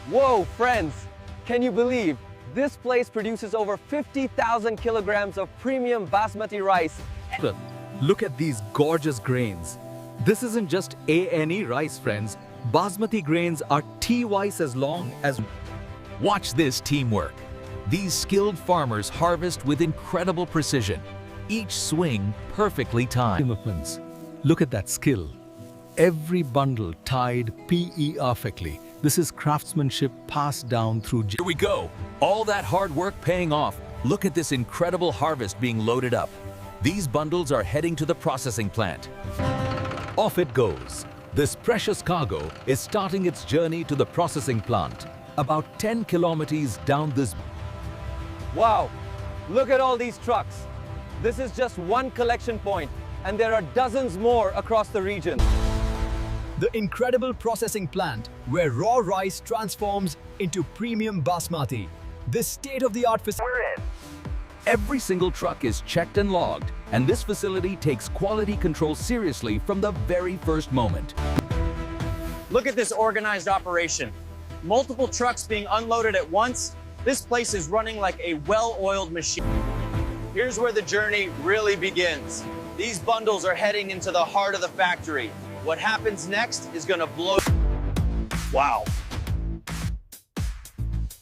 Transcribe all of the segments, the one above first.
Whoa, friends! Can you believe this place produces over 50,000 kilograms of premium basmati rice? Look at these gorgeous grains. This isn't just A&E rice, friends. Basmati grains are twice as long as... Watch this teamwork. These skilled farmers harvest with incredible precision, each swing perfectly timed. Look at that skill. Every bundle tied perfectly. This is craftsmanship passed down through... Here we go. All that hard work paying off. Look at this incredible harvest being loaded up. These bundles are heading to the processing plant. Off it goes. This precious cargo is starting its journey to the processing plant, about 10 kilometers down this... Wow! Look at all these trucks. This is just one collection point, and there are dozens more across the region. The incredible processing plant where raw rice transforms into premium basmati. This state-of-the-art facility. Every single truck is checked and logged, and this facility takes quality control seriously from the very first moment. Look at this organized operation. Multiple trucks being unloaded at once. This place is running like a well-oiled machine. Here's where the journey really begins. These bundles are heading into the heart of the factory. What happens next is gonna blow. Wow.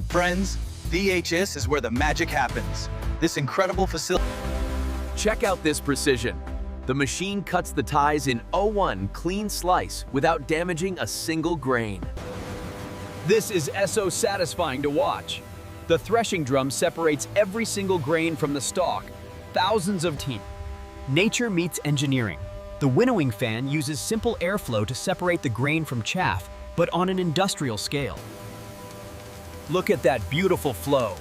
Friends, DHS is where the magic happens. This incredible facility. Check out this precision. The machine cuts the ties in 01 clean slice without damaging a single grain. This is so satisfying to watch. The threshing drum separates every single grain from the stalk. Thousands of teeth. Nature meets engineering. The winnowing fan uses simple airflow to separate the grain from chaff, but on an industrial scale. Look at that beautiful flow.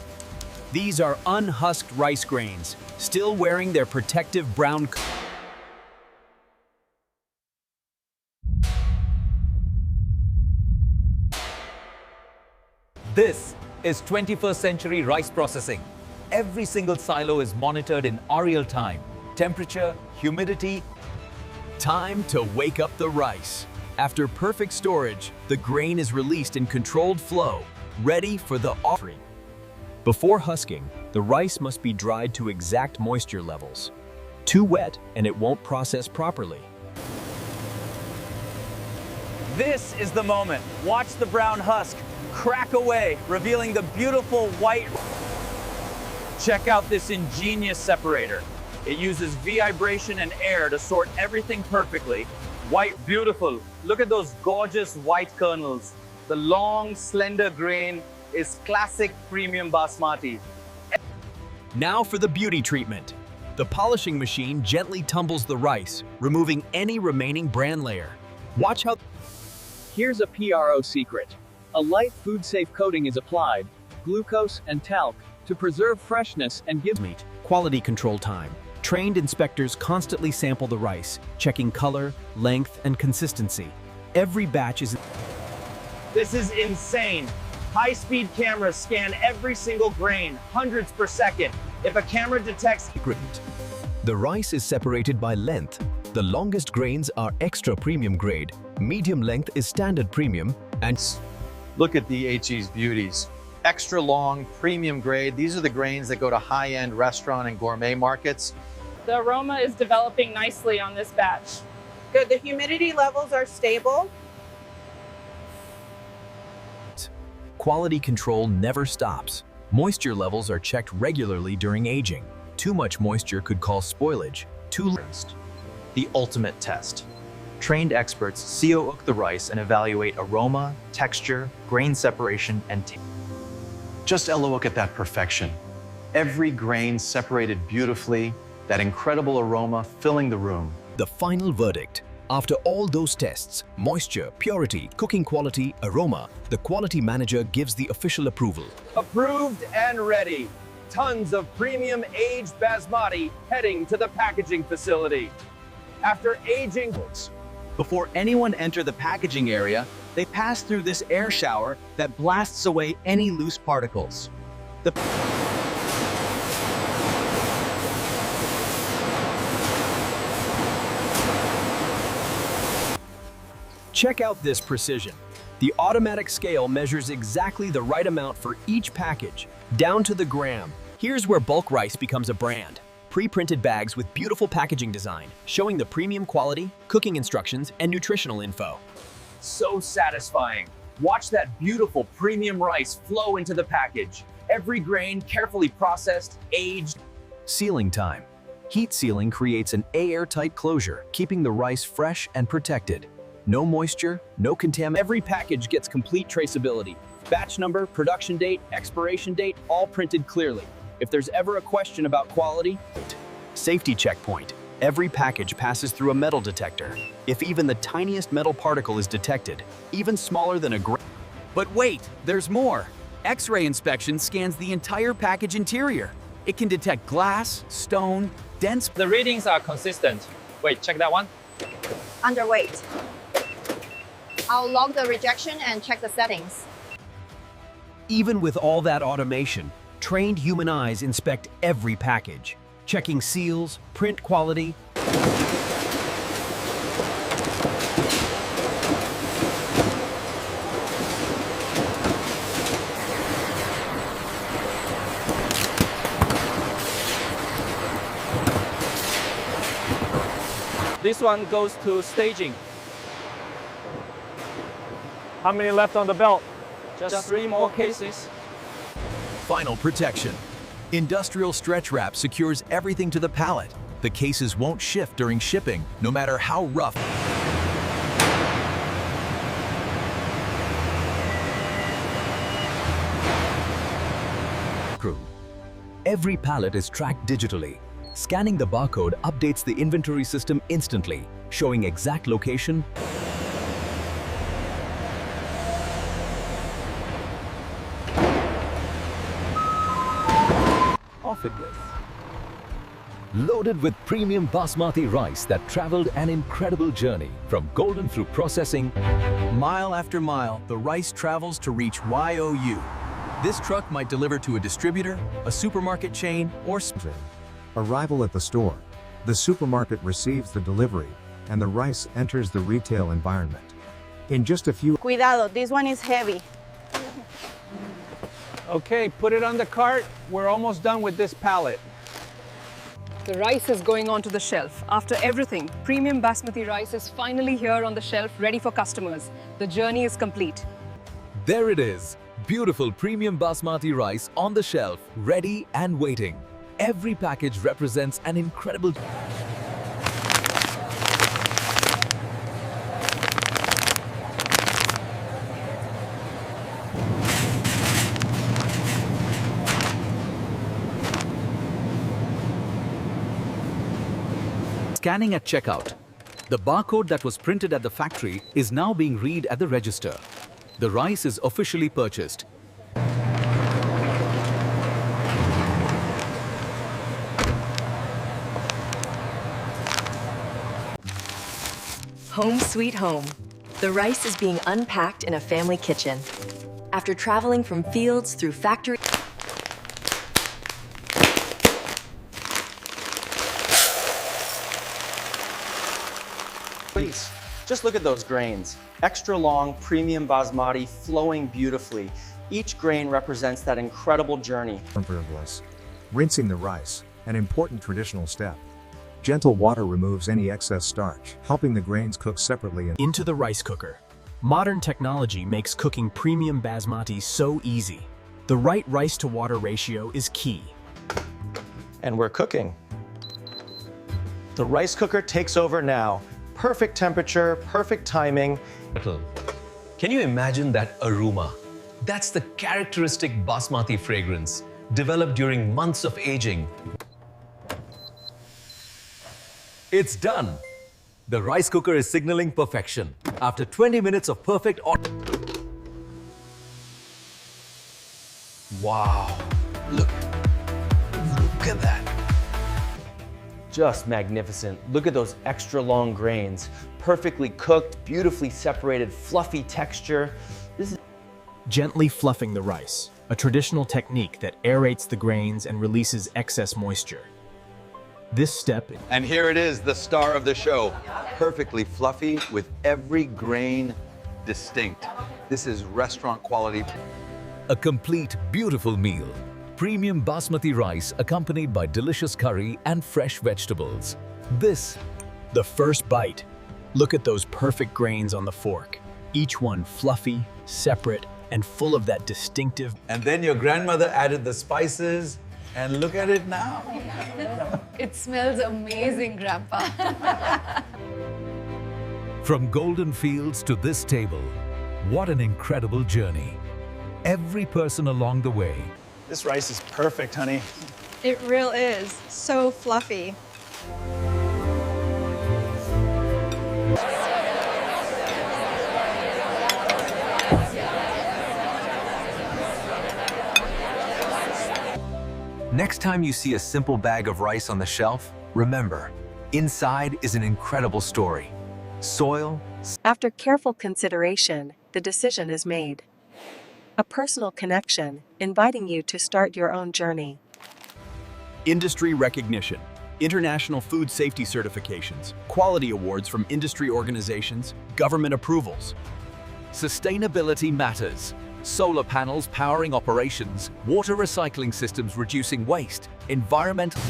These are unhusked rice grains, still wearing their protective brown coat. This is 21st century rice processing. Every single silo is monitored in real time. Temperature, humidity. Time to wake up the rice. After perfect storage, the grain is released in controlled flow, ready for the offering. Before husking, the rice must be dried to exact moisture levels. Too wet and it won't process properly. This is the moment. Watch the brown husk crack away, revealing the beautiful white. Check out this ingenious separator. It uses vibration and air to sort everything perfectly. White, beautiful. Look at those gorgeous white kernels. The long, slender grain is classic premium basmati. Now for the beauty treatment. The polishing machine gently tumbles the rice, removing any remaining bran layer. Watch how... Here's a PRO secret. A light food-safe coating is applied, glucose and talc, to preserve freshness and give meat. Quality control time. Trained inspectors constantly sample the rice, checking color, length, and consistency. Every batch is... This is insane. High-speed cameras scan every single grain, hundreds per second. If a camera detects... The rice is separated by length. The longest grains are extra premium grade, medium length is standard premium, and... Look at DHE's beauties. Extra long, premium grade. These are the grains that go to high-end restaurant and gourmet markets. The aroma is developing nicely on this batch. Good, the humidity levels are stable. Quality control never stops. Moisture levels are checked regularly during aging. Too much moisture could cause spoilage. The ultimate test. Trained experts CO-oak the rice and evaluate aroma, texture, grain separation, and taste. Just look at that perfection. Every grain separated beautifully, that incredible aroma filling the room. The final verdict. After all those tests, moisture, purity, cooking quality, aroma, the quality manager gives the official approval. Approved and ready. Tons of premium aged basmati heading to the packaging facility. After aging... Before anyone enters the packaging area, they pass through this air shower that blasts away any loose particles. Check out this precision. The automatic scale measures exactly the right amount for each package, down to the gram. Here's where bulk rice becomes a brand. Pre-printed bags with beautiful packaging design, showing the premium quality, cooking instructions, and nutritional info. So satisfying. Watch that beautiful premium rice flow into the package. Every grain carefully processed, aged. Sealing time. Heat sealing creates an airtight closure, keeping the rice fresh and protected. No moisture, no contamination. Every package gets complete traceability. Batch number, production date, expiration date, all printed clearly. If there's ever a question about quality, safety checkpoint. Every package passes through a metal detector. If even the tiniest metal particle is detected, even smaller than a grain. But wait, there's more. X-ray inspection scans the entire package interior. It can detect glass, stone, dense. The readings are consistent. Wait, check that one. Underweight. I'll log the rejection and check the settings. Even with all that automation, trained human eyes inspect every package, checking seals, print quality. This one goes to staging. How many left on the belt? Just 3 more cases. Final protection. Industrial stretch wrap secures everything to the pallet. The cases won't shift during shipping, no matter how rough. Every pallet is tracked digitally. Scanning the barcode updates the inventory system instantly, showing exact location. Off it goes. Loaded with premium basmati rice that traveled an incredible journey from golden through processing. Mile after mile, the rice travels to reach YOU. This truck might deliver to a distributor, a supermarket chain, or Arrival at the store. The supermarket receives the delivery, and the rice enters the retail environment. In just a few... Cuidado, this one is heavy. Okay, put it on the cart. We're almost done with this pallet. The rice is going onto the shelf. After everything, premium basmati rice is finally here on the shelf, ready for customers. The journey is complete. There it is. Beautiful premium basmati rice on the shelf, ready and waiting. Every package represents an incredible... Scanning at checkout. The barcode that was printed at the factory is now being read at the register. The rice is officially purchased. Home sweet home. The rice is being unpacked in a family kitchen. After traveling from fields through factory... Please, just look at those grains. Extra long, premium basmati flowing beautifully. Each grain represents that incredible journey. Rinsing the rice, an important traditional step. Gentle water removes any excess starch, helping the grains cook separately into the rice cooker. Modern technology makes cooking premium basmati so easy. The right rice to water ratio is key. And we're cooking. The rice cooker takes over now. Perfect temperature, perfect timing. Can you imagine that aroma? That's the characteristic basmati fragrance, developed during months of aging. It's done. The rice cooker is signaling perfection. After 20 minutes of perfect... Wow, look at that. Just magnificent. Look at those extra long grains. Perfectly cooked, beautifully separated, fluffy texture. This is gently fluffing the rice, a traditional technique that aerates the grains and releases excess moisture. This step... And here it is, the star of the show. Perfectly fluffy with every grain distinct. This is restaurant quality. A complete, beautiful meal. Premium basmati rice accompanied by delicious curry and fresh vegetables. This, The first bite. Look at those perfect grains on the fork. Each one fluffy, separate, and full of that distinctive. And then your grandmother added the spices, and look at it now. It smells amazing, Grandpa. From golden fields to this table, what an incredible journey. Every person along the way. This rice is perfect, honey. It real is. So fluffy. Next time you see a simple bag of rice on the shelf, remember, inside is an incredible story. Soil. After careful consideration, the decision is made. A personal connection, inviting you to start your own journey. Industry recognition, international food safety certifications, quality awards from industry organizations, government approvals. Sustainability matters. Solar panels powering operations, water recycling systems reducing waste, environmental...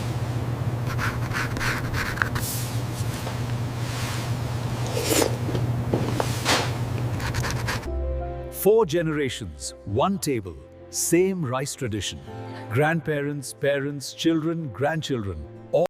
Four generations, one table, same rice tradition. Grandparents, parents, children, grandchildren,